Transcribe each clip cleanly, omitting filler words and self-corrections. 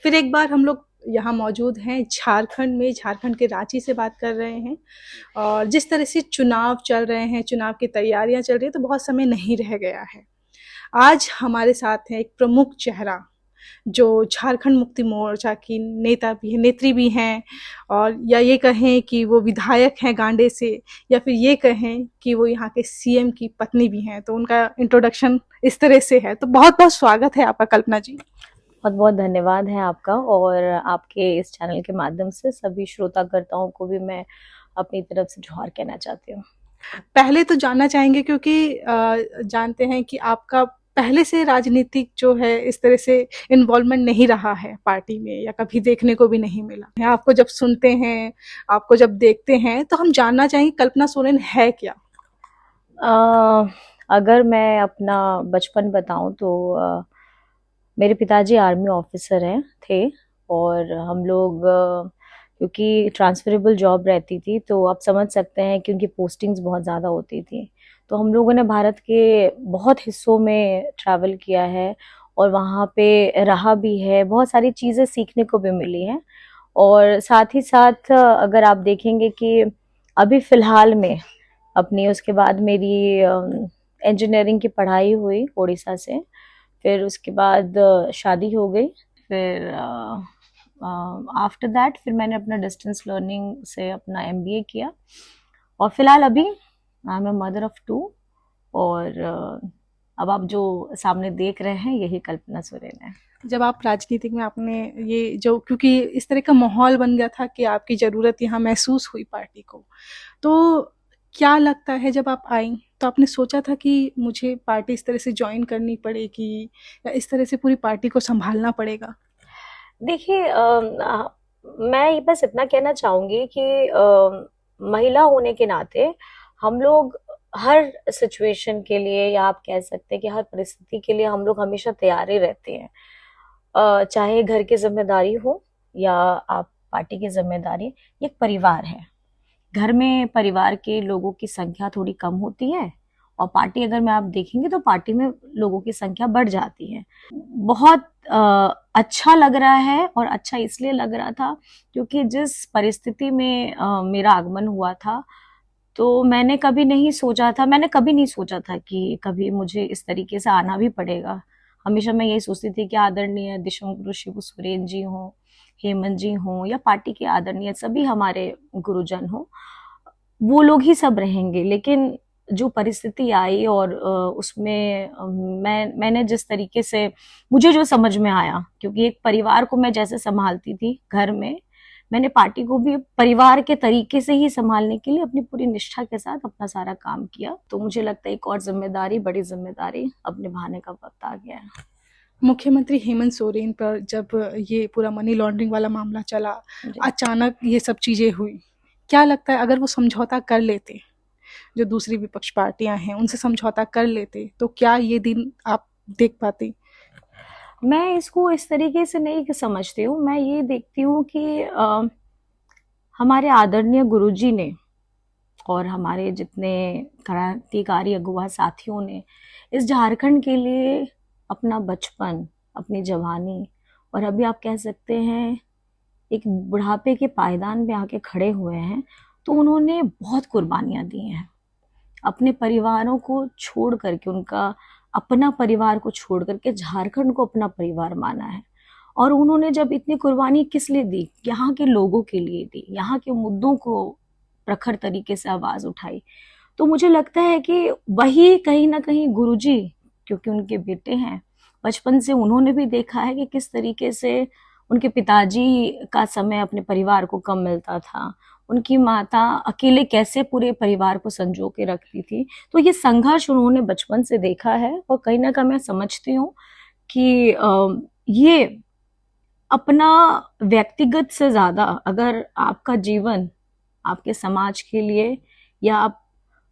फिर एक बार हम लोग यहाँ मौजूद हैं झारखंड में, झारखंड के रांची से बात कर रहे हैं। और जिस तरह से चुनाव चल रहे हैं, चुनाव की तैयारियां चल रही है, तो बहुत समय नहीं रह गया है। आज हमारे साथ है एक प्रमुख चेहरा, जो झारखंड मुक्ति मोर्चा की नेता भी है, नेत्री भी हैं, और या ये कहें कि वो विधायक हैं गांडे से, या फिर ये कहें कि वो यहाँ के सीएम की पत्नी भी हैं। तो उनका इंट्रोडक्शन इस तरह से है। तो बहुत बहुत स्वागत है आपका कल्पना जी। बहुत बहुत धन्यवाद है आपका, और आपके इस चैनल के माध्यम से सभी श्रोतागर्ताओं को भी मैं अपनी तरफ से जोहार कहना चाहती हूँ। पहले तो जानना चाहेंगे, क्योंकि जानते हैं कि आपका पहले से राजनीतिक जो है इस तरह से इन्वॉल्वमेंट नहीं रहा है पार्टी में, या कभी देखने को भी नहीं मिला है। आपको जब सुनते हैं, आपको जब देखते हैं, तो हम जानना चाहेंगे कल्पना सोरेन है क्या। अगर मैं अपना बचपन बताऊं तो मेरे पिताजी आर्मी ऑफिसर हैं थे, और हम लोग क्योंकि ट्रांसफरेबल जॉब रहती थी तो आप समझ सकते हैं कि उनकी पोस्टिंग्स बहुत ज़्यादा होती थी। तो हम लोगों ने भारत के बहुत हिस्सों में ट्रैवल किया है और वहाँ पे रहा भी है, बहुत सारी चीज़ें सीखने को भी मिली हैं। और साथ ही साथ अगर आप देखेंगे कि अभी फ़िलहाल में अपनी उसके बाद मेरी इंजीनियरिंग की पढ़ाई हुई उड़ीसा से, फिर उसके बाद शादी हो गई। फिर आफ्टर दैट फिर मैंने अपना डिस्टेंस लर्निंग से अपना एमबीए किया, और फिलहाल अभी I am a mother of two. और अब आप जो सामने देख रहे हैं यही कल्पना सोरेन है। जब आप राजनीतिक में आपने ये जो, क्योंकि इस तरह का माहौल बन गया था कि आपकी ज़रूरत यहाँ महसूस हुई पार्टी को, तो क्या लगता है जब आप आई, तो आपने सोचा था कि मुझे पार्टी इस तरह से ज्वाइन करनी पड़ेगी, या इस तरह से पूरी पार्टी को संभालना पड़ेगा। देखिए, मैं बस इतना कहना चाहूंगी कि महिला होने के नाते हम लोग हर सिचुएशन के लिए, या आप कह सकते हैं कि हर परिस्थिति के लिए हम लोग हमेशा तैयार ही रहते हैं। चाहे घर की जिम्मेदारी हो या आप पार्टी की जिम्मेदारी, ये एक परिवार है। घर में परिवार के लोगों की संख्या थोड़ी कम होती है, और पार्टी अगर मैं आप देखेंगे तो पार्टी में लोगों की संख्या बढ़ जाती है। बहुत अच्छा लग रहा है, और अच्छा इसलिए लग रहा था क्योंकि जिस परिस्थिति में मेरा आगमन हुआ था, तो मैंने कभी नहीं सोचा था कि कभी मुझे इस तरीके से आना भी पड़ेगा। हमेशा मैं यही सोचती थी कि आदरणीय दिशम गुरु शिबू सोरेन जी हों, हेमंत जी हों, या पार्टी के आदरणीय सभी हमारे गुरुजन हों, वो लोग ही सब रहेंगे। लेकिन जो परिस्थिति आई और उसमें मैंने जिस तरीके से, मुझे जो समझ में आया, क्योंकि एक परिवार को मैं जैसे संभालती थी घर में, मैंने पार्टी को भी परिवार के तरीके से ही संभालने के लिए अपनी पूरी निष्ठा के साथ अपना सारा काम किया। तो मुझे लगता है एक और जिम्मेदारी, बड़ी जिम्मेदारी अब निभाने का वक्त आ गया है। मुख्यमंत्री हेमंत सोरेन पर जब ये पूरा मनी लॉन्ड्रिंग वाला मामला चला, जी। अचानक ये सब चीज़ें हुई, क्या लगता है अगर वो समझौता कर लेते, जो दूसरी विपक्ष पार्टियां हैं उनसे समझौता कर लेते, तो क्या ये दिन आप देख पाते। मैं इसको इस तरीके से नहीं समझती हूँ। मैं ये देखती हूँ कि हमारे आदरणीय गुरुजी ने और हमारे जितने क्रांतिकारी अगुवा साथियों ने इस झारखंड के लिए अपना बचपन, अपनी जवानी, और अभी आप कह सकते हैं एक बुढ़ापे के पायदान पे आके खड़े हुए हैं। तो उन्होंने बहुत कुर्बानियां दी हैं, अपने परिवारों को छोड़ करके, उनका अपना परिवार को छोड़ करके झारखंड को अपना परिवार माना है। और उन्होंने जब इतनी कुर्बानी किस लिए दी, यहाँ के लोगों के लिए दी, यहाँ के मुद्दों को प्रखर तरीके से आवाज उठाई। तो मुझे लगता है कि वही कहीं ना कहीं गुरुजी, क्योंकि उनके बेटे हैं, बचपन से उन्होंने भी देखा है कि किस तरीके से उनके पिताजी का समय अपने परिवार को कम मिलता था, उनकी माता अकेले कैसे पूरे परिवार को संजो के रखती थी। तो ये संघर्ष उन्होंने बचपन से देखा है, और कहीं ना कहीं मैं समझती हूँ कि ये अपना व्यक्तिगत से ज्यादा, अगर आपका जीवन आपके समाज के लिए, या आप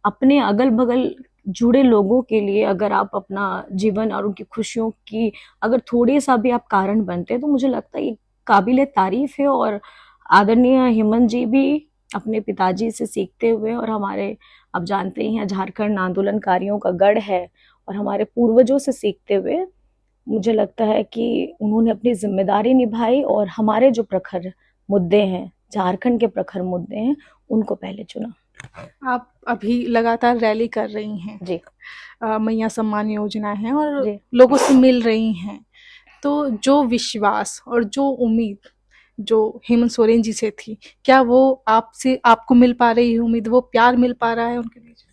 अपने अगल बगल जुड़े लोगों के लिए अगर आप अपना जीवन और उनकी खुशियों की अगर थोड़ी सा भी आप कारण बनते हैं, तो मुझे लगता है ये काबिले तारीफ है। और आदरणीय हेमंत जी भी अपने पिताजी से सीखते हुए, और हमारे, आप जानते ही हैं झारखंड आंदोलनकारियों का गढ़ है, और हमारे पूर्वजों से सीखते हुए मुझे लगता है कि उन्होंने अपनी जिम्मेदारी निभाई और हमारे जो प्रखर मुद्दे हैं, झारखंड के प्रखर मुद्दे हैं, उनको पहले चुना। आप अभी लगातार रैली कर रही हैं, जी मैया सम्मान योजना है और जी। लोगों से मिल रही हैं, तो जो विश्वास और जो उम्मीद जो हेमंत सोरेन जी से थी, क्या वो आपसे आपको मिल पा रही है उम्मीद, वो प्यार मिल पा रहा है उनके बीच?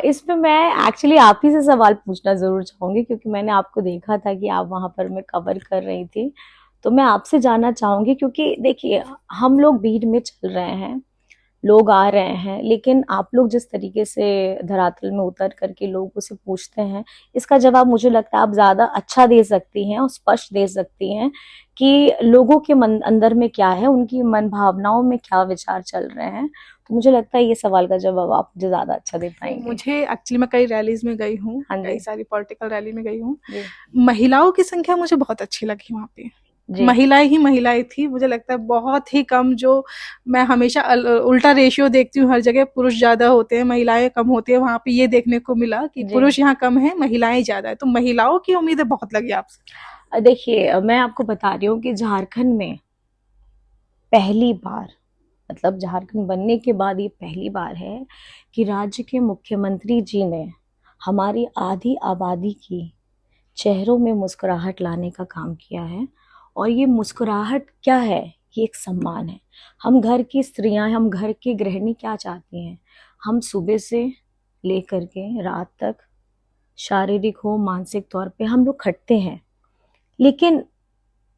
इसमें मैं एक्चुअली आप ही से सवाल पूछना जरूर चाहूंगी, क्योंकि मैंने आपको देखा था कि आप वहां पर मैं कवर कर रही थी, तो मैं आपसे जानना चाहूंगी, क्योंकि देखिए हम लोग भीड़ में चल रहे हैं, लोग आ रहे हैं, लेकिन आप लोग जिस तरीके से धरातल में उतर करके लोगों से पूछते हैं, इसका जवाब मुझे लगता है आप ज्यादा अच्छा दे सकती हैं और स्पष्ट दे सकती हैं कि लोगों के मन अंदर में क्या है, उनकी मन भावनाओं में क्या विचार चल रहे हैं। तो मुझे लगता है ये सवाल का जवाब आप मुझे ज्यादा अच्छा दे पाएंगे। मुझे एक्चुअली मैं कई रैलीज में गई हूँ, हाँ कई जी सारी पॉलिटिकल रैली में गई हूँ। जी महिलाओं की संख्या मुझे बहुत अच्छी लगी वहाँ पे। जी महिलाएं ही महिलाएं थी, मुझे लगता है बहुत ही कम। जो मैं हमेशा उल्टा रेशियो देखती हूँ हर जगह, पुरुष ज्यादा होते हैं महिलाएं कम होती है, वहां पे ये देखने को मिला कि जी। पुरुष यहाँ कम है, महिलाएं ज्यादा है। तो महिलाओं की उम्मीदें बहुत लगी आपसे। देखिए मैं आपको बता रही हूँ कि झारखंड में पहली बार, मतलब झारखंड बनने के बाद ये पहली बार है कि राज्य के मुख्यमंत्री जी ने हमारी आधी आबादी की चेहरों में मुस्कुराहट लाने का काम किया है। और ये मुस्कुराहट क्या है? ये एक सम्मान है। हम घर की स्त्रियां, हम घर की गृहिणी क्या चाहती हैं? हम सुबह से लेकर के रात तक शारीरिक हो मानसिक तौर पे हम लोग खटते हैं, लेकिन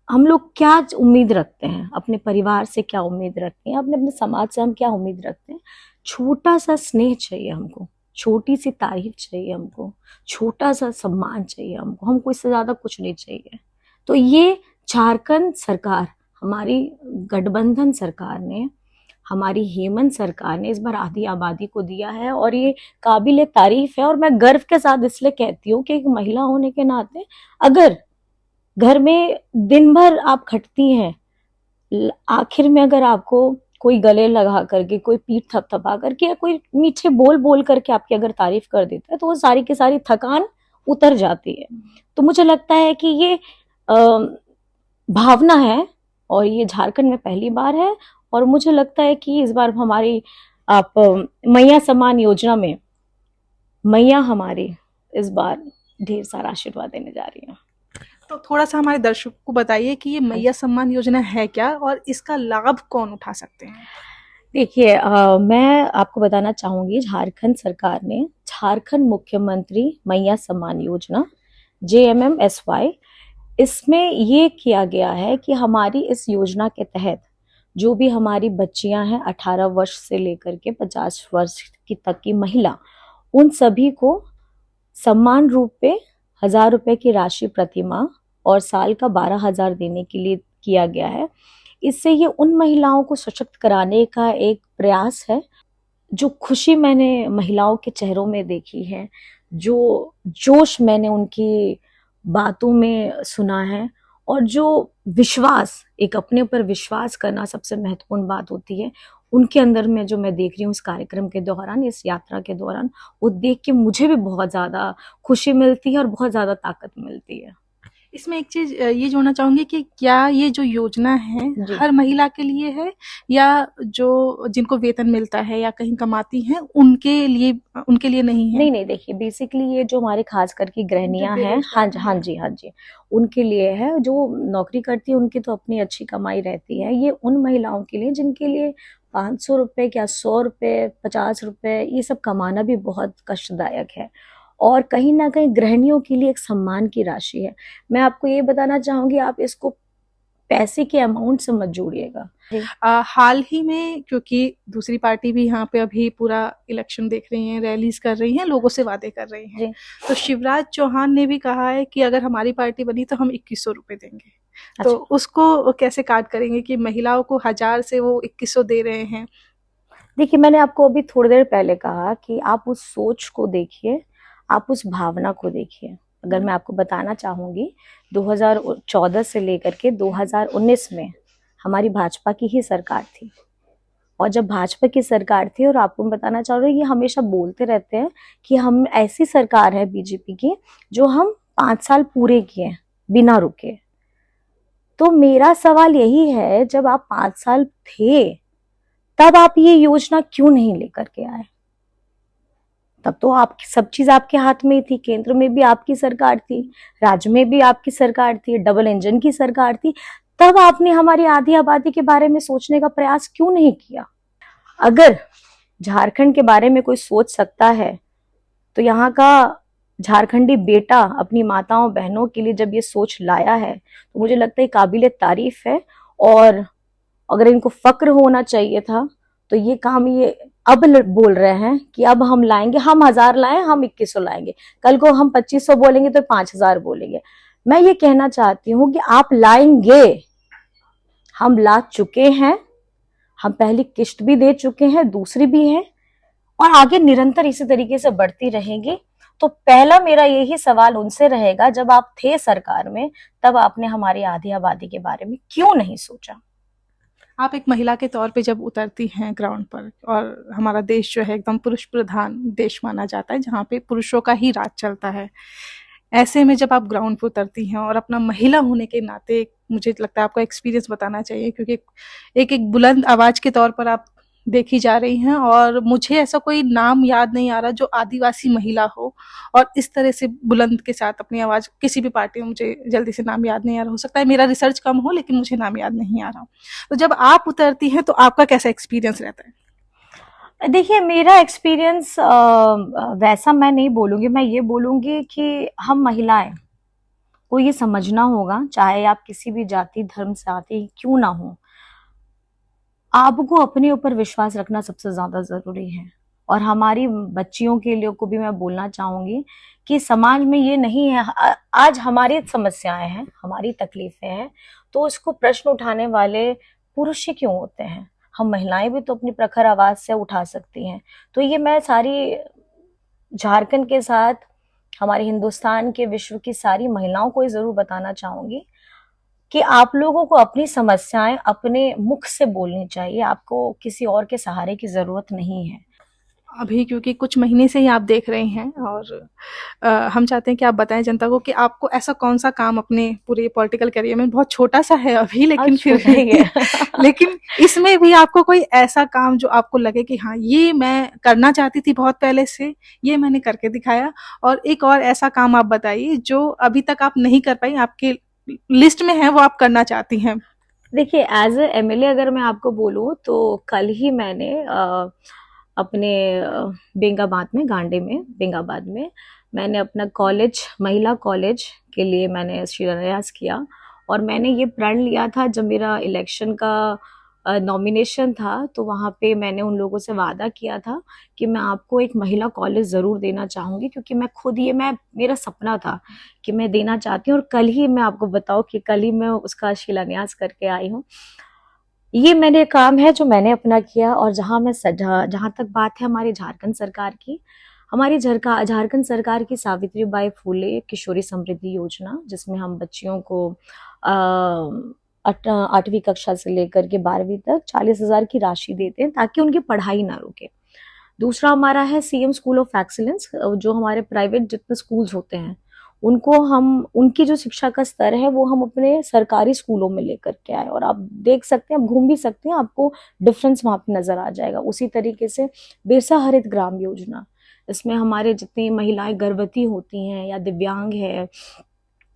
हम लोग क्या उम्मीद रखते हैं? अपने परिवार से क्या उम्मीद रखते हैं? अपने अपने समाज से हम क्या उम्मीद रखते हैं? छोटा सा स्नेह चाहिए हमको, छोटी सी तारीफ चाहिए हमको, छोटा सा सम्मान चाहिए हमको इससे ज्यादा कुछ नहीं चाहिए। तो ये झारखंड सरकार, हमारी गठबंधन सरकार ने, हमारी हेमंत सरकार ने इस बार आधी आबादी को दिया है, और ये काबिले तारीफ है। और मैं गर्व के साथ इसलिए कहती हूँ कि एक महिला होने के नाते, अगर घर में दिन भर आप खटती हैं, आखिर में अगर आपको कोई गले लगा करके, कोई पीठ थपथपा करके, या कोई मीठे बोल बोल करके आपकी अगर तारीफ कर देता है, तो वो सारी की सारी थकान उतर जाती है। तो मुझे लगता है कि ये भावना है, और ये झारखंड में पहली बार है। और मुझे लगता है कि इस बार हमारी आप मैया सम्मान योजना में मैया हमारी इस बार ढेर सारा आशीर्वाद देने जा रही है। तो थोड़ा सा हमारे दर्शकों को बताइए कि ये मैया सम्मान योजना है क्या और इसका लाभ कौन उठा सकते हैं? देखिए मैं आपको बताना चाहूंगी, झारखंड सरकार ने झारखंड मुख्यमंत्री मैया सम्मान योजना JMMSY, इसमें ये किया गया है कि हमारी इस योजना के तहत जो भी हमारी बच्चियां हैं 18 वर्ष से लेकर के 50 वर्ष की तक की महिला, उन सभी को सम्मान रूप पे 1,000 रुपए की राशि प्रतिमाह और साल का 12,000 देने के लिए किया गया है। इससे ये उन महिलाओं को सशक्त कराने का एक प्रयास है। जो खुशी मैंने महिलाओं के चेहरों में देखी है, जो जोश मैंने उनकी बातों में सुना है, और जो विश्वास, एक अपने ऊपर विश्वास करना सबसे महत्वपूर्ण बात होती है, उनके अंदर में जो मैं देख रही हूँ इस कार्यक्रम के दौरान, इस यात्रा के दौरान, वो देख के मुझे भी बहुत ज्यादा खुशी मिलती है और बहुत ज्यादा ताकत मिलती है। इसमें एक चीज ये जोड़ना चाहूंगी कि क्या ये जो योजना है जी हर महिला के लिए है, या जो जिनको वेतन मिलता है या कहीं कमाती हैं उनके लिए नहीं है? नहीं नहीं, देखिए बेसिकली ये जो हमारे खास करके जो गृहिणियां हैं, हाँ जी हाँ बेरोजगार जी हाँ जी, उनके लिए है। जो नौकरी करती है उनकी तो अपनी अच्छी कमाई रहती है। ये उन महिलाओं के लिए जिनके लिए 500 रुपए, क्या 100 रुपए, 50 रुपए, ये सब कमाना भी बहुत कष्टदायक है। और कहीं ना कहीं गृहिणियों के लिए एक सम्मान की राशि है। मैं आपको ये बताना चाहूंगी, आप इसको पैसे के अमाउंट से मत जोड़िएगा। हाल ही में, क्योंकि दूसरी पार्टी भी यहाँ पे अभी पूरा इलेक्शन देख रही है, रैलीज कर रही हैं, लोगों से वादे कर रही हैं, तो शिवराज चौहान ने भी कहा है कि अगर हमारी पार्टी बनी तो हम 2100 रुपए देंगे। तो उसको कैसे काट करेंगे कि महिलाओं को 1000 से वो 2100 दे रहे हैं? देखिए मैंने आपको अभी थोड़ी देर पहले कहा कि आप उस सोच को देखिए, आप उस भावना को देखिए। अगर मैं आपको बताना चाहूंगी, 2014 से लेकर के 2019 में हमारी भाजपा की ही सरकार थी। और जब भाजपा की सरकार थी, और आपको मैं बताना चाह रही हूँ, ये हमेशा बोलते रहते हैं कि हम ऐसी सरकार है बीजेपी की जो हम 5 साल पूरे किए बिना रुके। तो मेरा सवाल यही है, जब आप 5 साल थे तब आप ये योजना क्यों नहीं लेकर के आए? तब तो आप सब चीज आपके हाथ में थी, केंद्र में भी आपकी सरकार थी, राज्य में भी आपकी सरकार थी, डबल इंजन की सरकार थी। तब आपने हमारी आधी आबादी के बारे में सोचने का प्रयास क्यों नहीं किया? अगर झारखंड के बारे में कोई सोच सकता है तो यहाँ का झारखंडी बेटा अपनी माताओं बहनों के लिए जब ये सोच लाया है तो मुझे लगता है काबिले तारीफ है। और अगर इनको फक्र होना चाहिए था तो ये काम ये अब बोल रहे हैं कि अब हम लाएंगे, हम 1000 लाएं, हम 2100 लाएंगे, कल को हम 2500 बोलेंगे तो 5000 बोलेंगे। मैं ये कहना चाहती हूँ कि आप लाएंगे, हम ला चुके हैं, हम पहली किश्त भी दे चुके हैं, दूसरी भी है, और आगे निरंतर इसी तरीके से बढ़ती रहेगी। तो पहला मेरा यही सवाल उनसे रहेगा, जब आप थे सरकार में तब आपने हमारी आधी आबादी के बारे में क्यों नहीं सोचा? आप एक महिला के तौर पे जब उतरती हैं ग्राउंड पर, और हमारा देश जो है एकदम पुरुष प्रधान देश माना जाता है जहाँ पे पुरुषों का ही राज चलता है, ऐसे में जब आप ग्राउंड पर उतरती हैं और अपना महिला होने के नाते मुझे लगता है आपका एक्सपीरियंस बताना चाहिए, क्योंकि एक बुलंद आवाज के तौर पर आप देखी जा रही हैं, और मुझे ऐसा कोई नाम याद नहीं आ रहा जो आदिवासी महिला हो और इस तरह से बुलंद के साथ अपनी आवाज किसी भी पार्टी में, मुझे जल्दी से नाम याद नहीं आ रहा, हो सकता है मेरा रिसर्च कम हो लेकिन मुझे नाम याद नहीं आ रहा। तो जब आप उतरती हैं तो आपका कैसा एक्सपीरियंस रहता है? देखिए, मेरा एक्सपीरियंस वैसा मैं नहीं बोलूंगी, मैं ये बोलूंगी कि हम महिलाएं को ये समझना होगा, चाहे आप किसी भी जाति धर्म से आते क्यों ना हो, आपको अपने ऊपर विश्वास रखना सबसे ज्यादा जरूरी है। और हमारी बच्चियों के लिए को भी मैं बोलना चाहूंगी कि समाज में ये नहीं है, आज हमारी समस्याएं हैं, हमारी तकलीफें हैं, तो उसको प्रश्न उठाने वाले पुरुष ही क्यों होते हैं? हम महिलाएं भी तो अपनी प्रखर आवाज से उठा सकती हैं। तो ये मैं सारी झारखंड के साथ हमारे हिंदुस्तान के विश्व की सारी महिलाओं को जरूर बताना चाहूंगी कि आप लोगों को अपनी समस्याएं अपने मुख से बोलनी चाहिए, आपको किसी और के सहारे की जरूरत नहीं है। अभी क्योंकि कुछ महीने से ही आप देख रहे हैं, और हम चाहते हैं कि आप बताएं जनता को कि आपको ऐसा कौन सा काम अपने पूरे पॉलिटिकल करियर में, बहुत छोटा सा है अभी लेकिन फिर छोटा ही है लेकिन इसमें भी आपको कोई ऐसा काम जो आपको लगे कि हाँ ये मैं करना चाहती थी बहुत पहले से, ये मैंने करके दिखाया, और एक और ऐसा काम आप बताइए जो अभी तक आप नहीं कर पाई, आपके लिस्ट में है, वो आप करना चाहती हैं। देखिए, एज ए एमएलए अगर मैं आपको बोलूं तो कल ही मैंने अपने बेंगाबाद में, गांडे में, बेंगाबाद में मैंने अपना कॉलेज, महिला कॉलेज के लिए मैंने शिलान्यास किया। और मैंने ये प्रण लिया था जब मेरा इलेक्शन का नॉमिनेशन था, तो वहाँ पे मैंने उन लोगों से वादा किया था कि मैं आपको एक महिला कॉलेज ज़रूर देना चाहूँगी, क्योंकि मैं खुद ये मेरा सपना था कि मैं देना चाहती हूँ। और कल ही मैं आपको बताऊँ कि कल ही मैं उसका शिलान्यास करके आई हूँ। ये मेरे काम है जो मैंने अपना किया। और जहाँ तक बात है हमारी झारखंड सरकार की, हमारी झारखंड सरकार की सावित्री बाई फुले किशोरी समृद्धि योजना, जिसमें हम बच्चियों को 8वीं कक्षा से लेकर के 12वीं तक 40,000 की राशि देते हैं ताकि उनकी पढ़ाई ना रुके। दूसरा हमारा है सीएम स्कूल ऑफ एक्सीलेंस, जो हमारे प्राइवेट जितने स्कूल्स होते हैं उनको हम, उनकी जो शिक्षा का स्तर है वो हम अपने सरकारी स्कूलों में लेकर के आए। और आप देख सकते हैं, आप घूम भी सकते हैं, आपको डिफरेंस वहां पे नजर आ जाएगा। उसी तरीके से बिरसा हरित ग्राम योजना, इसमें हमारे जितनी महिलाएं गर्भवती होती हैं या दिव्यांग है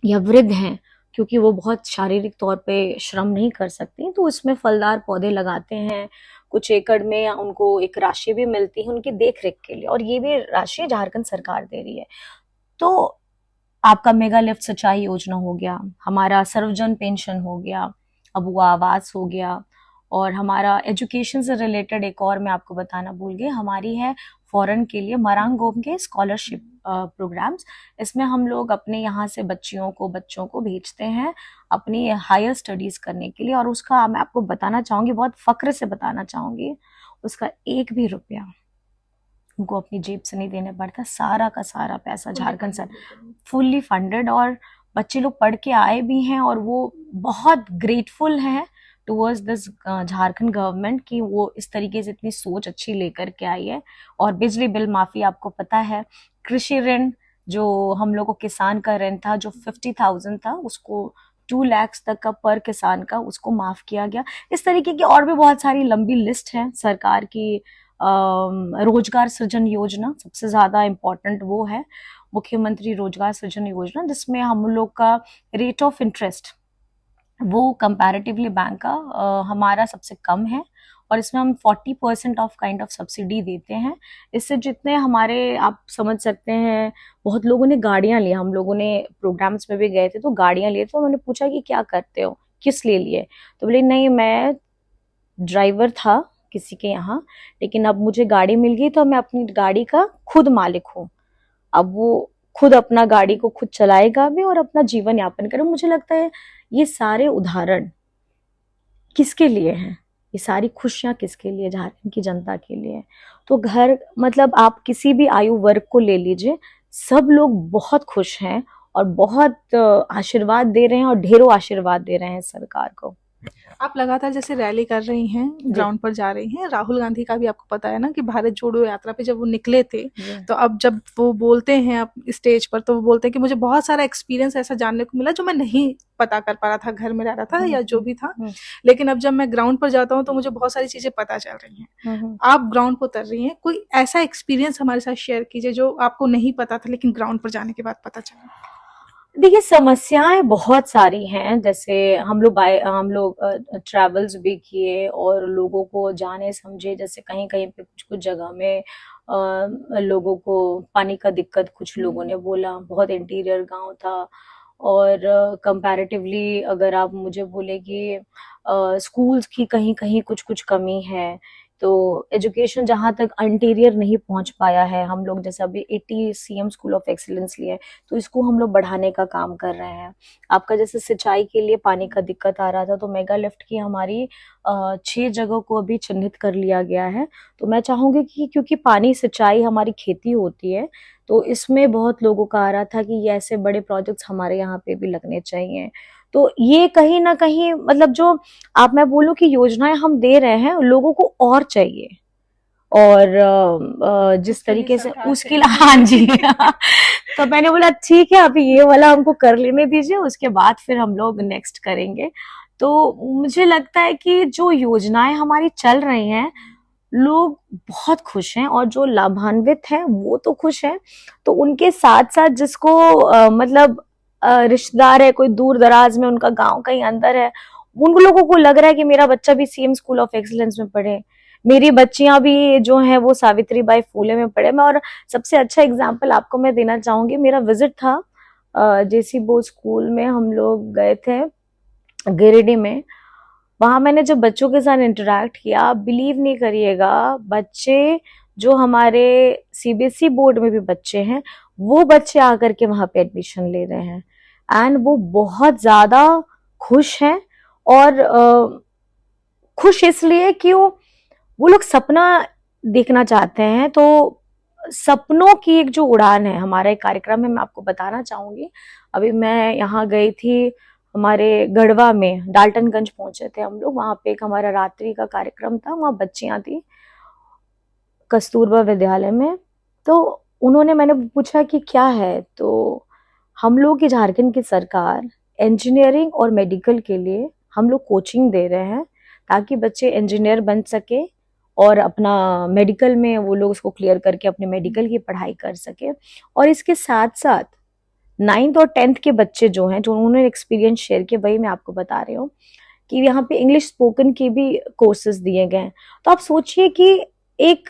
या वृद्ध हैं, क्योंकि वो बहुत शारीरिक तौर पे श्रम नहीं कर सकती, तो इसमें फलदार पौधे लगाते हैं कुछ एकड़ में, या उनको एक राशि भी मिलती है उनकी देख रेख के लिए, और ये भी राशि झारखंड सरकार दे रही है। तो आपका मेगा लिफ्ट सिंचाई योजना हो गया, हमारा सर्वजन पेंशन हो गया, अबुआ आवास हो गया, और हमारा एजुकेशन से रिलेटेड एक और मैं आपको बताना भूल गई, हमारी है फॉरेन के लिए मरांगोम के स्कॉलरशिप प्रोग्राम्स। इसमें हम लोग अपने यहाँ से बच्चों को भेजते हैं अपनी हायर स्टडीज करने के लिए। और उसका मैं आपको बताना चाहूंगी, बहुत फक्र से बताना चाहूंगी, उसका एक भी रुपया उनको अपनी जेब से नहीं देने पड़ता, सारा का सारा पैसा झारखंड से फुल्ली फंडेड। और बच्चे लोग पढ़ के आए भी हैं और वो बहुत ग्रेटफुल हैं टुवर्ड्स दिस झारखंड गवर्नमेंट की वो इस तरीके से इतनी सोच अच्छी लेकर के आई है। और बिजली बिल माफी आपको पता है, कृषि ऋण जो हम लोग को किसान का रेंट था जो 50,000 था उसको 2 लाख तक का पर किसान का उसको माफ किया गया। इस तरीके की और भी बहुत सारी लंबी लिस्ट है सरकार की। रोजगार सृजन योजना सबसे ज्यादा इम्पोर्टेंट वो है, मुख्यमंत्री रोजगार सृजन योजना, जिसमें हम लोग का रेट ऑफ इंटरेस्ट वो कंपैरेटिवली बैंक का हमारा सबसे कम है, और इसमें हम 40% ऑफ काइंड ऑफ सब्सिडी देते हैं। इससे जितने हमारे आप समझ सकते हैं, बहुत लोगों ने गाड़ियां ली, हम लोगों ने प्रोग्राम्स में भी गए थे तो गाड़ियां लिए, तो मैंने पूछा कि क्या करते हो, किस लिए लिए, तो बोले नहीं मैं ड्राइवर था किसी के यहाँ, लेकिन अब मुझे गाड़ी मिल गई तो मैं अपनी गाड़ी का खुद मालिक हूँ। अब वो खुद अपना गाड़ी को खुद चलाएगा भी और अपना जीवन यापन करे। मुझे लगता है ये सारे उदाहरण किसके लिए हैं, ये सारी खुशियां किसके लिए, झारखंड की जनता के लिए। तो घर मतलब आप किसी भी आयु वर्ग को ले लीजिए, सब लोग बहुत खुश हैं और बहुत आशीर्वाद दे रहे हैं और ढेरों आशीर्वाद दे रहे हैं सरकार को। आप लगातार जैसे रैली कर रही हैं, ग्राउंड पर जा रही हैं, राहुल गांधी का भी आपको पता है ना कि भारत जोड़ो यात्रा पे जब वो निकले थे, तो अब जब वो बोलते हैं अब स्टेज पर, तो वो बोलते हैं कि मुझे बहुत सारा एक्सपीरियंस ऐसा जानने को मिला जो मैं नहीं पता कर पा रहा था, घर में रह रहा था या जो भी था, लेकिन अब जब मैं ग्राउंड पर जाता हूँ तो मुझे बहुत सारी चीजें पता चल रही हैं। आप ग्राउंड पर उतर रही हैं, कोई ऐसा एक्सपीरियंस हमारे साथ शेयर कीजिए जो आपको नहीं पता था लेकिन ग्राउंड पर जाने के बाद पता चला। देखिए समस्याएं बहुत सारी हैं, जैसे हम लोग ट्रैवल्स भी किए और लोगों को जाने समझे, जैसे कहीं कहीं पे कुछ कुछ जगह में लोगों को पानी का दिक्कत, कुछ लोगों ने बोला, बहुत इंटीरियर गांव था। और कंपैरेटिवली अगर आप मुझे बोले कि स्कूल्स की कहीं कहीं कुछ कुछ कमी है, तो एजुकेशन जहां तक इंटीरियर नहीं पहुंच पाया है, हम लोग जैसे अभी 80 सीएम स्कूल ऑफ एक्सीलेंस लिए, तो इसको हम लोग बढ़ाने का काम कर रहे हैं। आपका जैसे सिंचाई के लिए पानी का दिक्कत आ रहा था, तो मेगा लिफ्ट की हमारी 6 जगह को अभी चिन्हित कर लिया गया है। तो मैं चाहूंगी कि क्योंकि पानी सिंचाई हमारी खेती होती है, तो इसमें बहुत लोगों का आ रहा था कि ये ऐसे बड़े प्रोजेक्ट्स हमारे यहाँ पे भी लगने चाहिए। तो ये कहीं ना कहीं मतलब जो आप मैं बोलूं कि योजनाएं हम दे रहे हैं लोगों को और चाहिए, और जिस तरीके से उसके लिए हाँ जी तो मैंने बोला ठीक है अभी ये वाला हमको कर लेने दीजिए, उसके बाद फिर हम लोग नेक्स्ट करेंगे। तो मुझे लगता है कि जो योजनाएं हमारी चल रही हैं लोग बहुत खुश हैं, और जो लाभान्वित हैं वो तो खुश हैं, तो उनके साथ साथ जिसको मतलब रिश्तेदार है, कोई दूर दराज में उनका गांव कहीं अंदर है, उन लोगों को लग रहा है कि मेरा बच्चा भी सीएम स्कूल ऑफ एक्सीलेंस में पढ़े, मेरी बच्चियां भी जो हैं वो सावित्री बाई फूले में पढ़े। मैं और सबसे अच्छा एग्जाम्पल आपको मैं देना चाहूंगी, मेरा विजिट था जेसी बोस स्कूल में, हम लोग गए थे गिरिडीह में। वहां मैंने जब बच्चों के साथ इंटरेक्ट किया, आप बिलीव नहीं करिएगा, बच्चे जो हमारे सीबीएसई बोर्ड में भी बच्चे हैं, वो बच्चे आकर के वहां पे एडमिशन ले रहे हैं, एंड वो बहुत ज्यादा खुश हैं। और खुश इसलिए कि वो लोग सपना देखना चाहते हैं। तो सपनों की एक जो उड़ान है, हमारा एक कार्यक्रम है, मैं आपको बताना चाहूंगी। अभी मैं यहाँ गई थी, हमारे गढ़वा में डाल्टनगंज पहुंचे थे हम लोग, वहां पे एक हमारा रात्रि का कार्यक्रम था, वहां बच्चियां थी कस्तूरबा विद्यालय में। तो उन्होंने, मैंने पूछा कि क्या है, तो हम लोग की झारखंड की सरकार इंजीनियरिंग और मेडिकल के लिए हम लोग कोचिंग दे रहे हैं, ताकि बच्चे इंजीनियर बन सके और अपना मेडिकल में वो लोग उसको क्लियर करके अपने मेडिकल की पढ़ाई कर सके। और इसके साथ साथ 9th और 10th के बच्चे जो हैं, जो उन्होंने एक्सपीरियंस शेयर किया, वही मैं आपको बता रही हूँ कि यहाँ पे इंग्लिश स्पोकन के भी कोर्सेज दिए गए हैं। तो आप सोचिए कि एक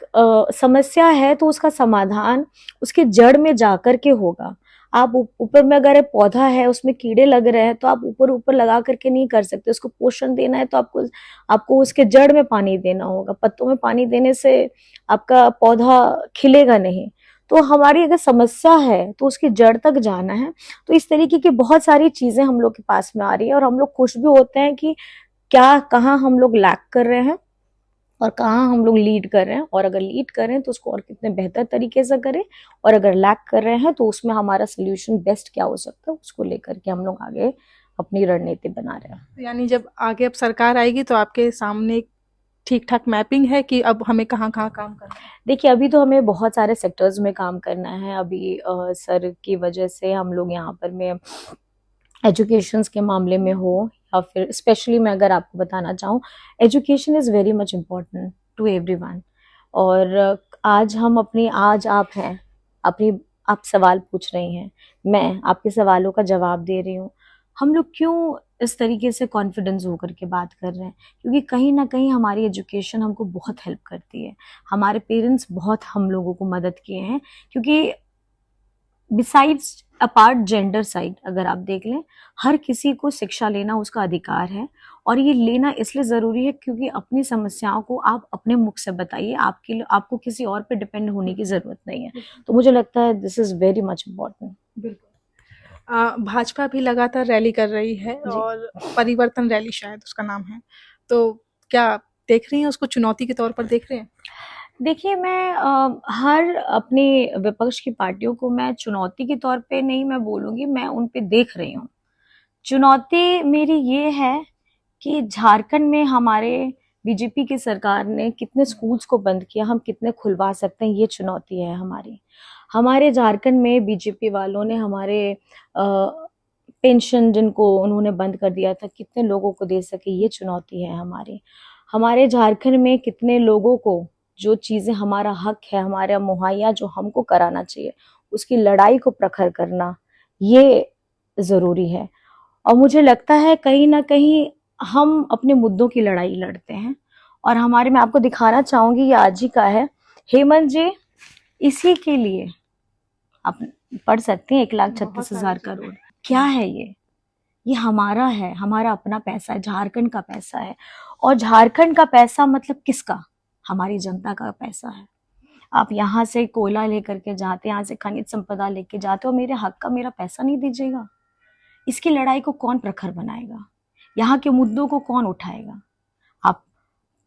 समस्या है तो उसका समाधान उसके जड़ में जाकर के होगा। आप ऊपर में अगर पौधा है उसमें कीड़े लग रहे हैं, तो आप ऊपर ऊपर लगा करके नहीं कर सकते, उसको पोषण देना है तो आपको उसके जड़ में पानी देना होगा, पत्तों में पानी देने से आपका पौधा खिलेगा नहीं। तो हमारी अगर समस्या है तो उसकी जड़ तक जाना है। तो इस तरीके की बहुत सारी चीजें हम लोग के पास में आ रही है, और हम लोग खुश भी होते हैं कि क्या कहाँ हम लोग लैक कर रहे हैं और कहाँ हम लोग लीड कर रहे हैं, और अगर लीड कर रहे हैं तो उसको और कितने बेहतर तरीके से करें, और अगर लैक कर रहे हैं तो उसमें हमारा सोल्यूशन बेस्ट क्या हो सकता है, उसको लेकर के हम लोग आगे अपनी रणनीति बना रहे हैं। यानी जब आगे अब सरकार आएगी तो आपके सामने ठीक ठाक मैपिंग है कि अब हमें कहाँ कहाँ काम करना है? देखिए, अभी तो हमें बहुत सारे सेक्टर्स में काम करना है। अभी सर की वजह से हम लोग यहाँ पर में एजुकेशंस के मामले में हो, या फिर स्पेशली मैं अगर आपको बताना चाहूँ, education is very much important to everyone. और आज आप हैं, अपनी आप सवाल पूछ रही हैं, मैं आपके सवालों का जवाब दे रही हूँ। हम लोग क्यों इस तरीके से कॉन्फिडेंस होकर के बात कर रहे हैं? क्योंकि कहीं ना कहीं हमारी एजुकेशन हमको बहुत हेल्प करती है। हमारे पेरेंट्स बहुत हम लोगों को मदद किए हैं, क्योंकि बिसाइड्स अपार्ट जेंडर साइड अगर आप देख लें, हर किसी को शिक्षा लेना उसका अधिकार है। और ये लेना इसलिए ज़रूरी है क्योंकि अपनी समस्याओं को आप अपने मुख से बताइए, आपको किसी और पे डिपेंड होने की ज़रूरत नहीं है। तो मुझे लगता है this is very much important. बिल्कुल। भाजपा भी लगातार रैली कर रही है जी। और परिवर्तन रैली शायद उसका नाम है, तो क्या देख रही हैं उसको, चुनौती के तौर पर देख रहे हैं? देखिए, मैं हर अपनी विपक्ष की पार्टियों को मैं चुनौती के तौर पे नहीं मैं बोलूँगी, मैं उन पे देख रही हूँ। चुनौती मेरी ये है कि झारखंड में हमारे बीजेपी की सरकार ने कितने स्कूल्स को बंद किया, हम कितने खुलवा सकते हैं, ये चुनौती है हमारी। हमारे झारखंड में बीजेपी वालों ने हमारे पेंशन जिनको उन्होंने बंद कर दिया था, कितने लोगों को दे सके, ये चुनौती है हमारी। हमारे झारखंड में कितने लोगों को जो चीज़ें हमारा हक है, हमारा मुहैया जो हमको कराना चाहिए, उसकी लड़ाई को प्रखर करना, ये ज़रूरी है। और मुझे लगता है कहीं ना कहीं हम अपने मुद्दों की लड़ाई लड़ते हैं। और हमारे, मैं आपको दिखाना चाहूंगी, ये आज ही का है, हेमंत जी, इसी के लिए आप पढ़ सकते हैं 1,36,000 करोड़। क्या है ये हमारा है, हमारा अपना पैसा है, झारखंड का पैसा है। और झारखंड का पैसा मतलब किसका? हमारी जनता का पैसा है। आप यहाँ से कोयला लेकर के जाते, यहाँ से खनिज संपदा लेके जाते हो, मेरे हक का मेरा पैसा नहीं दीजिएगा, इसकी लड़ाई को कौन प्रखर बनाएगा? यहाँ के मुद्दों को कौन उठाएगा? आप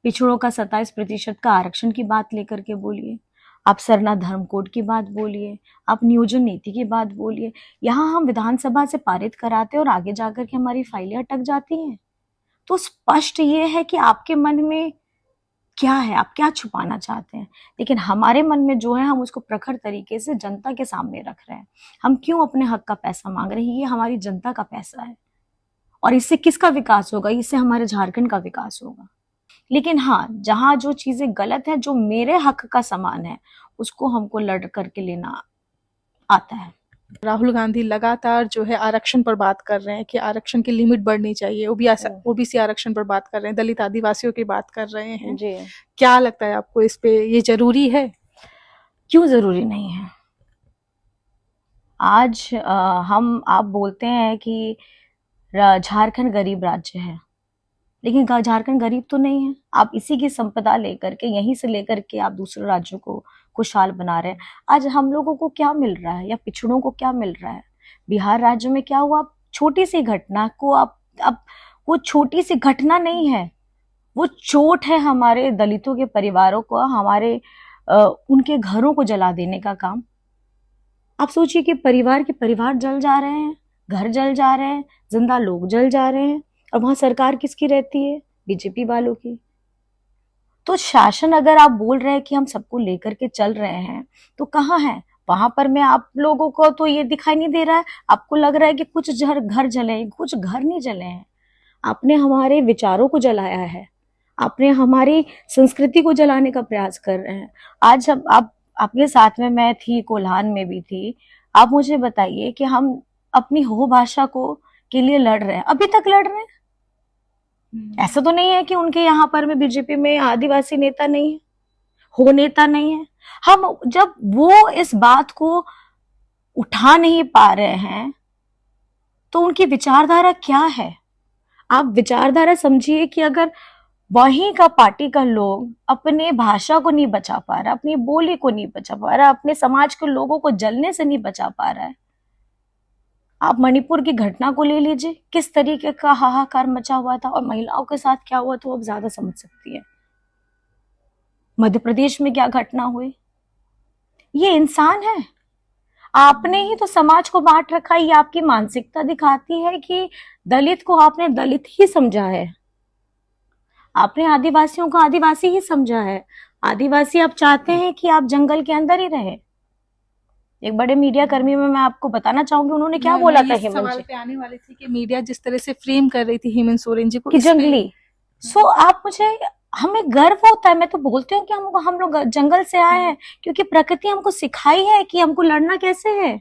पिछड़ों का 27% का आरक्षण की बात लेकर के बोलिए, आप सरना धर्म कोड की बात बोलिए, आप नियोजन नीति की बात बोलिए। यहाँ हम विधानसभा से पारित कराते हैं और आगे जाकर के हमारी फाइलें अटक जाती हैं। तो स्पष्ट ये है कि आपके मन में क्या है, आप क्या छुपाना चाहते हैं। लेकिन हमारे मन में जो है, हम उसको प्रखर तरीके से जनता के सामने रख रहे हैं। हम क्यों अपने हक का पैसा मांग रहे हैं? ये हमारी जनता का पैसा है। और इससे किसका विकास होगा? इससे हमारे झारखंड का विकास होगा। लेकिन हाँ, जहां जो चीजें गलत है, जो मेरे हक का सामान है, उसको हमको लड़ करके लेना आता है। राहुल गांधी लगातार जो है आरक्षण पर बात कर रहे हैं कि आरक्षण की लिमिट बढ़नी चाहिए, ओबीसी आरक्षण पर बात कर रहे हैं, दलित आदिवासियों की बात कर रहे हैं जी। क्या लगता है आपको, इस पे ये जरूरी है? क्यों जरूरी नहीं है? आज आप बोलते हैं कि झारखंड गरीब राज्य है, लेकिन झारखंड गरीब तो नहीं है। आप इसी की संपदा लेकर के, यहीं से लेकर के आप दूसरे राज्यों को खुशहाल बना रहे हैं। आज हम लोगों को क्या मिल रहा है, या पिछड़ों को क्या मिल रहा है? बिहार राज्य में क्या हुआ? छोटी सी घटना को आप वो छोटी सी घटना नहीं है, वो चोट है हमारे दलितों के परिवारों को, हमारे उनके घरों को जला देने का काम। आप सोचिए कि परिवार के परिवार जल जा रहे हैं, घर जल जा रहे हैं, जिंदा लोग जल जा रहे हैं, और वहां सरकार किसकी रहती है? बीजेपी वालों की। तो शासन, अगर आप बोल रहे हैं कि हम सबको लेकर के चल रहे हैं, तो कहाँ है? वहां पर मैं आप लोगों को तो ये दिखाई नहीं दे रहा है। आपको लग रहा है कि कुछ घर जले, कुछ घर नहीं जले हैं। आपने हमारे विचारों को जलाया है, आपने हमारी संस्कृति को जलाने का प्रयास कर रहे हैं। आज हम आप आपके साथ में मैं थी, कोल्हान में भी थी। आप मुझे बताइए कि हम अपनी हो भाषा को के लिए लड़ रहे हैं, अभी तक लड़ रहे हैं। ऐसा तो नहीं है कि उनके यहाँ पर में बीजेपी में आदिवासी नेता नहीं है, हो नेता नहीं है। हम जब वो इस बात को उठा नहीं पा रहे हैं, तो उनकी विचारधारा क्या है? आप विचारधारा समझिए कि अगर वहीं का पार्टी का लोग अपने भाषा को नहीं बचा पा रहा, अपनी बोली को नहीं बचा पा रहा, अपने समाज के लोगों को जलने से नहीं बचा पा रहा है। आप मणिपुर की घटना को ले लीजिए, किस तरीके का हाहाकार मचा हुआ था, और महिलाओं के साथ क्या हुआ तो आप ज्यादा समझ सकती है। मध्य प्रदेश में क्या घटना हुई? ये इंसान है। आपने ही तो समाज को बांट रखा है। ये आपकी मानसिकता दिखाती है कि दलित को आपने दलित ही समझा है। आपने आदिवासियों को आदिवासी ही समझा है। आदिवासी आप चाहते हैं कि आप जंगल के अंदर ही रहे। एक बड़े मीडिया कर्मी में मैं आपको बताना चाहूंगी उन्होंने क्या बोला था मैं इस हेमंत सवाल जी, पे आने वाली थी कि मीडिया जिस तरह से फ्रेम कर रही थी हेमंत सोरेन जी को कि इस पे। जंगली। सो आप मुझे, हमें गर्व होता है, मैं तो बोलती हूँ कि हम लोग जंगल से आए हैं, क्योंकि प्रकृति हमको सिखाई है कि हमको लड़ना कैसे है।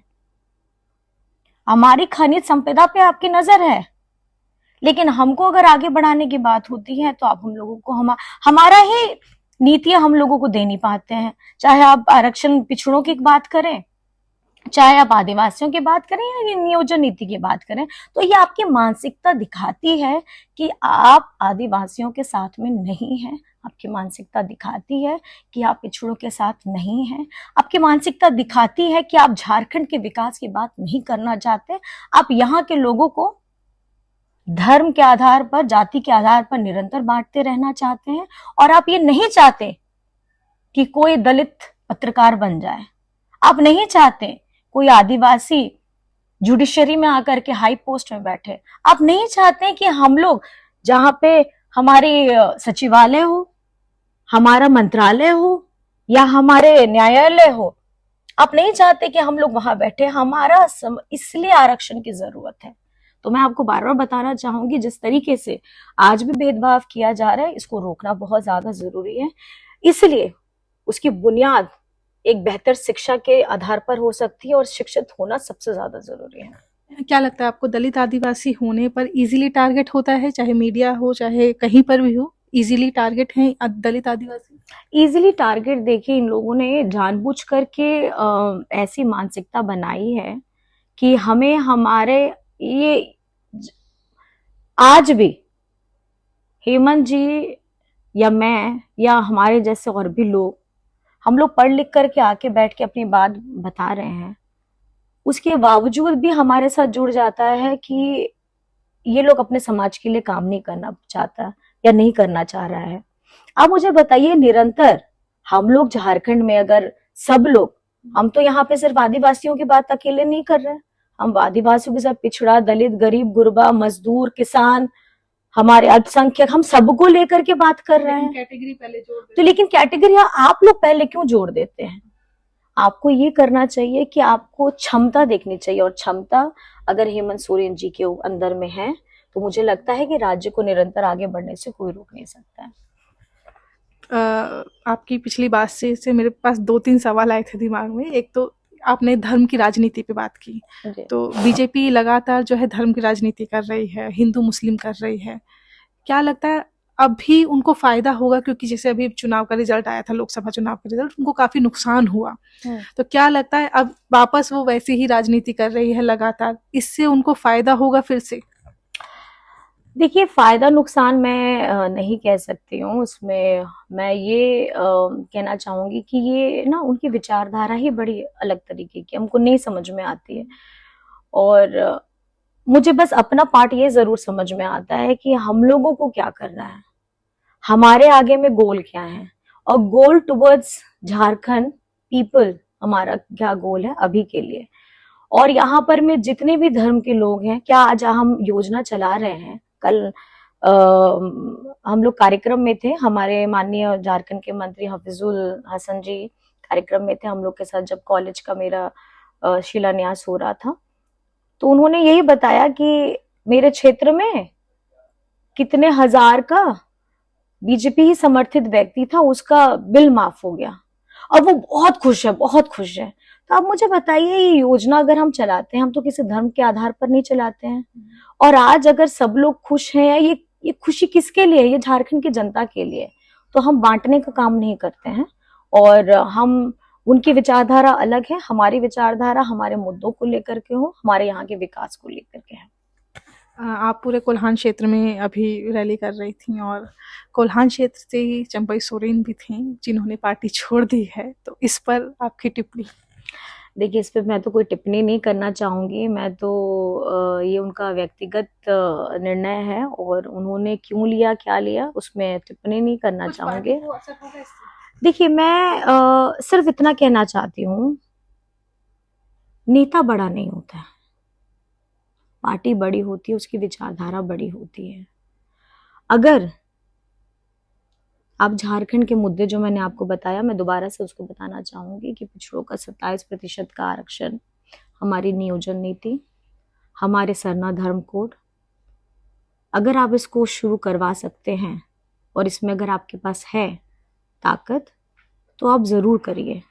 हमारी खनिज संपदा पे आपकी नजर है, लेकिन हमको अगर आगे बढ़ाने की बात होती है तो आप हम लोगों को हमारा ही नीतियां हम लोगों को दे नहीं पाते हैं। चाहे आप आरक्षण पिछड़ों की बात करें, चाहे आप आदिवासियों की बात करें या नियोजन नीति की बात करें, तो ये आपकी मानसिकता दिखाती है कि आप आदिवासियों के साथ में नहीं हैं। आपकी मानसिकता दिखाती है कि आप पिछड़ों के साथ नहीं हैं। आपकी मानसिकता दिखाती है कि आप झारखंड के विकास की बात नहीं करना चाहते। आप यहाँ के लोगों को धर्म के आधार पर, जाति के आधार पर निरंतर बांटते रहना चाहते हैं, और आप ये नहीं चाहते कि कोई दलित पत्रकार बन जाए। आप नहीं चाहते कोई आदिवासी जुडिशरी में आकर के हाई पोस्ट में बैठे। आप नहीं चाहते कि हम लोग जहां पे हमारी सचिवालय हो, हमारा मंत्रालय हो, या हमारे न्यायालय हो, आप नहीं चाहते कि हम लोग वहां बैठे। इसलिए आरक्षण की जरूरत है। तो मैं आपको बार बार बताना चाहूंगी, जिस तरीके से आज भी भेदभाव किया जा रहा है, इसको रोकना बहुत ज्यादा जरूरी है। इसलिए उसकी बुनियाद एक बेहतर शिक्षा के आधार पर हो सकती है, और शिक्षित होना सबसे ज्यादा जरूरी है। क्या लगता है आपको, दलित आदिवासी होने पर इजीली टारगेट होता है, चाहे मीडिया हो चाहे कहीं पर भी हो, इजीली टारगेट है दलित आदिवासी? इजीली टारगेट, देखिए इन लोगों ने जानबूझ करके ऐसी मानसिकता बनाई है कि हमें हमारे ये आज भी हेमंत जी या मैं या हमारे जैसे और भी लोग, हम लोग पढ़ लिख करके आके बैठ के अपनी बात बता रहे हैं, उसके बावजूद भी हमारे साथ जुड़ जाता है कि ये लोग अपने समाज के लिए काम नहीं करना चाहता या नहीं करना चाह रहा है। आप मुझे बताइए, निरंतर हम लोग झारखंड में अगर सब लोग, हम तो यहाँ पे सिर्फ आदिवासियों की बात अकेले नहीं कर रहे हैं, हम आदिवासियों के साथ पिछड़ा, दलित, गरीब, गुरबा, मजदूर, किसान, हमारे अल्पसंख्यक, हम सबको लेकर के बात कर रहे हैं। कैटेगरी पहले जोड़ देते तो लेकिन कैटेगरी आप लोग पहले क्यों जोड़ देते हैं? आपको ये करना चाहिए कि आपको क्षमता देखनी चाहिए, और क्षमता अगर हेमंत सोरेन जी के अंदर में है तो मुझे लगता है कि राज्य को निरंतर आगे बढ़ने से कोई रोक नहीं सकता है। आपकी पिछली बात से मेरे पास 2-3 सवाल आए थे दिमाग में। एक तो आपने धर्म की राजनीति पे बात की, तो बीजेपी लगातार जो है धर्म की राजनीति कर रही है, हिंदू मुस्लिम कर रही है। क्या लगता है अभी उनको फ़ायदा होगा, क्योंकि जैसे अभी चुनाव का रिज़ल्ट आया था, लोकसभा चुनाव का रिज़ल्ट, उनको काफ़ी नुकसान हुआ। तो क्या लगता है अब वापस वो वैसी ही राजनीति कर रही है लगातार, इससे उनको फ़ायदा होगा फिर से? देखिए, फायदा नुकसान मैं नहीं कह सकती हूँ उसमें। मैं ये कहना चाहूंगी कि ये ना उनकी विचारधारा ही बड़ी अलग तरीके की हमको नहीं समझ में आती है। और मुझे बस अपना पार्ट ये जरूर समझ में आता है कि हम लोगों को क्या करना है, हमारे आगे में गोल क्या है, और गोल टुवर्ड्स झारखंड पीपल हमारा क्या गोल है अभी के लिए। और यहाँ पर में जितने भी धर्म के लोग हैं, क्या आज हम योजना चला रहे हैं, कल हम लोग कार्यक्रम में थे, हमारे माननीय झारखंड के मंत्री हफीजुल हसन जी कार्यक्रम में थे हम लोग के साथ, जब कॉलेज का मेरा शिलान्यास हो रहा था, तो उन्होंने यही बताया कि मेरे क्षेत्र में कितने हजार का बीजेपी ही समर्थित व्यक्ति था, उसका बिल माफ हो गया, और वो बहुत खुश है, बहुत खुश है। तो आप मुझे बताइए, ये योजना अगर हम चलाते हैं, हम तो किसी धर्म के आधार पर नहीं चलाते हैं। और आज अगर सब लोग खुश हैं, ये खुशी किसके लिए है? ये झारखंड की जनता के लिए। तो हम बांटने का काम नहीं करते हैं, और हम, उनकी विचारधारा अलग है, हमारी विचारधारा हमारे मुद्दों को लेकर के हो, हमारे यहाँ के विकास को लेकर के है। आप पूरे कोल्हान क्षेत्र में अभी रैली कर रही थी, और कोल्हान क्षेत्र से ही चंपई सोरेन भी थी जिन्होंने पार्टी छोड़ दी है, तो इस पर आपकी टिप्पणी? देखिए, इस पे मैं तो कोई टिप्पणी नहीं करना चाहूंगी। मैं तो ये उनका व्यक्तिगत निर्णय है, और उन्होंने क्यों लिया, क्या लिया, उसमें टिप्पणी नहीं करना चाहूंगी। देखिए, मैं सिर्फ इतना कहना चाहती हूँ, नेता बड़ा नहीं होता है, पार्टी बड़ी होती है, उसकी विचारधारा बड़ी होती है। अगर अब झारखंड के मुद्दे जो मैंने आपको बताया, मैं दोबारा से उसको बताना चाहूँगी कि पिछड़ों का 27% का आरक्षण, हमारी नियोजन नीति, हमारे सरना धर्म कोड, अगर आप इसको शुरू करवा सकते हैं और इसमें अगर आपके पास है ताकत तो आप ज़रूर करिए,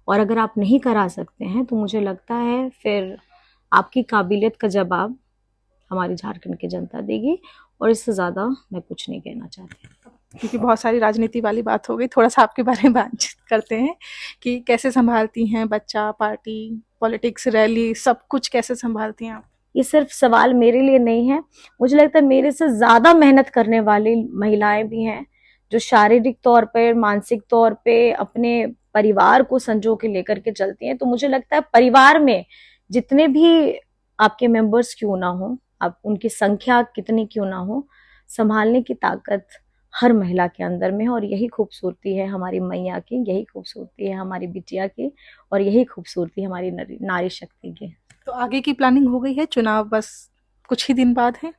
और अगर आप नहीं करा सकते हैं तो मुझे लगता है फिर आपकी काबिलियत का जवाब हमारी झारखंड की जनता देगी, और इससे ज़्यादा मैं कुछ नहीं कहना चाहती। क्योंकि बहुत सारी राजनीति वाली बात हो गई, थोड़ा सा आपके बारे में बातचीत करते हैं कि कैसे संभालती हैं बच्चा, पार्टी, पॉलिटिक्स, रैली, सब कुछ कैसे संभालती हैं आप? ये सिर्फ सवाल मेरे लिए नहीं है, मुझे लगता है मेरे से ज़्यादा मेहनत करने वाली महिलाएं भी हैं जो शारीरिक तौर पर, मानसिक तौर पे अपने परिवार को संजो के लेकर के चलती हैं। तो मुझे लगता है परिवार में जितने भी आपके मेंबर्स क्यों ना हो, आप उनकी संख्या कितनी क्यों ना हो, संभालने की ताकत हर महिला के अंदर में है, और यही खूबसूरती है हमारी मैया की, यही खूबसूरती है हमारी बिटिया की, और यही खूबसूरती हमारी नारी शक्ति की। तो आगे की प्लानिंग हो गई है? चुनाव बस कुछ ही दिन बाद है।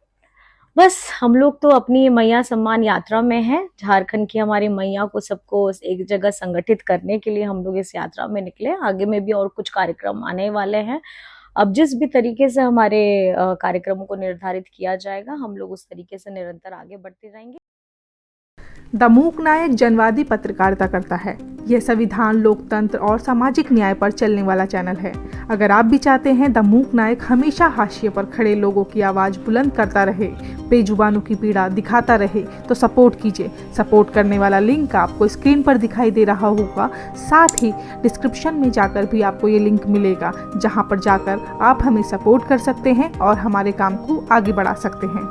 बस हम लोग तो अपनी मैया सम्मान यात्रा में हैं। झारखंड की हमारी मैया को सबको एक जगह संगठित करने के लिए हम लोग इस यात्रा में निकले। आगे में भी और कुछ कार्यक्रम आने वाले हैं। अब जिस भी तरीके से हमारे कार्यक्रमों को निर्धारित किया जाएगा, हम लोग उस तरीके से निरंतर आगे बढ़ते जाएंगे। द मूक नायक जनवादी पत्रकारिता करता है। यह संविधान, लोकतंत्र और सामाजिक न्याय पर चलने वाला चैनल है। अगर आप भी चाहते हैं द मूक नायक हमेशा हाशिए पर खड़े लोगों की आवाज़ बुलंद करता रहे, बेजुबानों की पीड़ा दिखाता रहे, तो सपोर्ट कीजिए। सपोर्ट करने वाला लिंक आपको स्क्रीन पर दिखाई दे रहा होगा। साथ ही डिस्क्रिप्शन में जाकर भी आपको ये लिंक मिलेगा, जहाँ पर जाकर आप हमें सपोर्ट कर सकते हैं और हमारे काम को आगे बढ़ा सकते हैं।